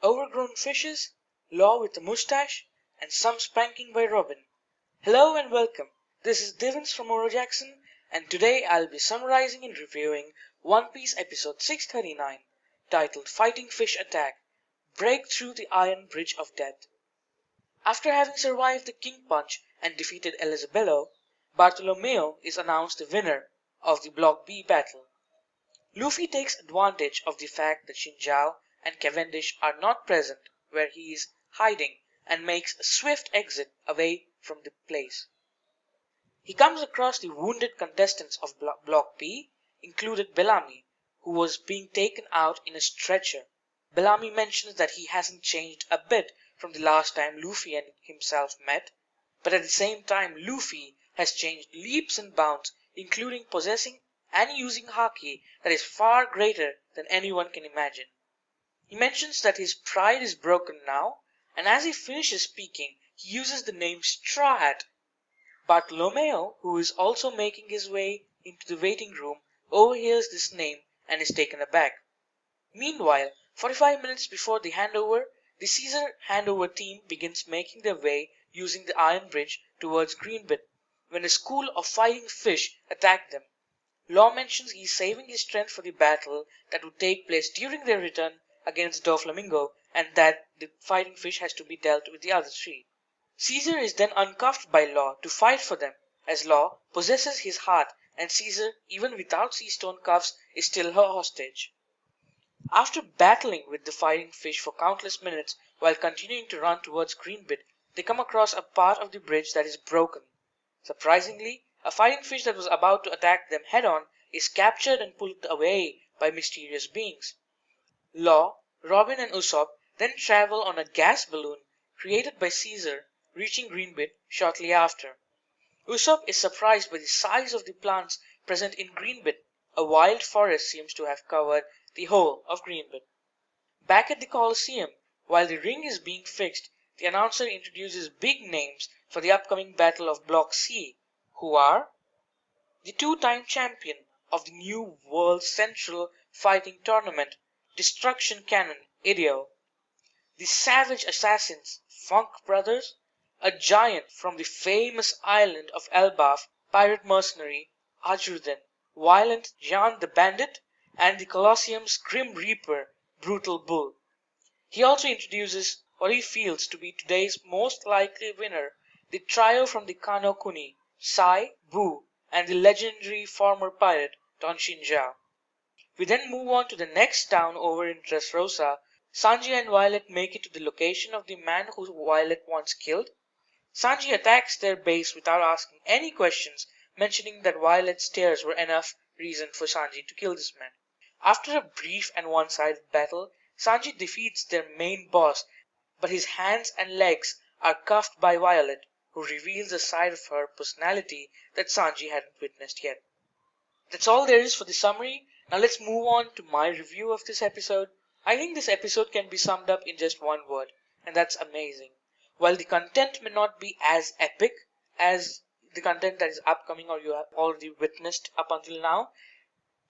Overgrown fishes, Law with a mustache, and some spanking by Robin. Hello and welcome. This is Divins from Oro Jackson, and today I'll be summarizing and reviewing One Piece episode 639, titled Fighting Fish Attack: Break Through the Iron Bridge of Death. After having survived the King Punch and defeated Elizabello, Bartolomeo is announced the winner of the Block B battle. Luffy takes advantage of the fact that Shinjao and Cavendish are not present where he is hiding and makes a swift exit away from the place. He comes across the wounded contestants of Block B, included Bellamy, who was being taken out in a stretcher. Bellamy mentions that he hasn't changed a bit from the last time Luffy and himself met, but at the same time Luffy has changed leaps and bounds, including possessing and using haki that is far greater than anyone can imagine. He mentions that his pride is broken now, and as he finishes speaking, he uses the name Straw Hat. Bartolomeo, who is also making his way into the waiting room, overhears this name and is taken aback. Meanwhile, 45 minutes before the handover, the Caesar handover team begins making their way using the iron bridge towards Greenbit when a school of fighting fish attack them. Law mentions he is saving his strength for the battle that would take place during their return against Doflamingo, and that the fighting fish has to be dealt with the other three. Caesar is then uncuffed by Law to fight for them, as Law possesses his heart, and Caesar, even without sea stone cuffs, is still her hostage. After battling with the fighting fish for countless minutes while continuing to run towards Greenbit, they come across a part of the bridge that is broken. Surprisingly, a fighting fish that was about to attack them head-on is captured and pulled away by mysterious beings. Law, Robin, and Usopp then travel on a gas balloon created by Caesar, reaching Greenbit shortly after. Usopp is surprised by the size of the plants present in Greenbit. A wild forest seems to have covered the whole of Greenbit. Back at the Colosseum, while the ring is being fixed, the announcer introduces big names for the upcoming battle of Block C, who are the two-time champion of the New World Central Fighting Tournament, Destruction Cannon, Ideo, the Savage Assassins, Funk Brothers, a giant from the famous island of Elbaf, pirate mercenary, Ajurden, Violent Jan the Bandit, and the Colosseum's Grim Reaper, Brutal Bull. He also introduces what he feels to be today's most likely winner, the trio from the Kano Kuni, Sai, Boo, and the legendary former pirate Don Shinjao. We then move on to the next town over in Dressrosa. Sanji and Violet make it to the location of the man who Violet once killed. Sanji attacks their base without asking any questions, mentioning that Violet's tears were enough reason for Sanji to kill this man. After a brief and one-sided battle, Sanji defeats their main boss, but his hands and legs are cuffed by Violet, who reveals a side of her personality that Sanji hadn't witnessed yet. That's all there is for the summary. Now let's move on to my review of this episode. I think this episode can be summed up in just one word, and that's amazing. While the content may not be as epic as the content that is upcoming or you have already witnessed up until now,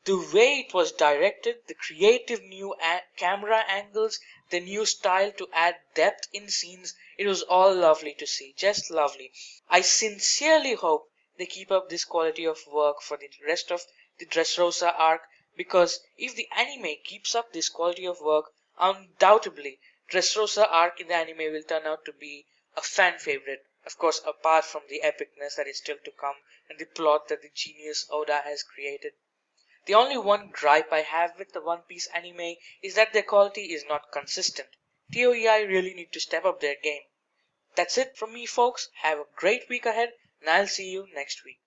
the way it was directed, the creative new camera angles, the new style to add depth in scenes, it was all lovely to see, just lovely. I sincerely hope they keep up this quality of work for the rest of the Dressrosa arc, because if the anime keeps up this quality of work, undoubtedly Dressrosa arc in the anime will turn out to be a fan favorite. Of course, apart from the epicness that is still to come and the plot that the genius Oda has created. The only one gripe I have with the One Piece anime is that their quality is not consistent. TOEI really need to step up their game. That's it from me, folks. Have a great week ahead, and I'll see you next week.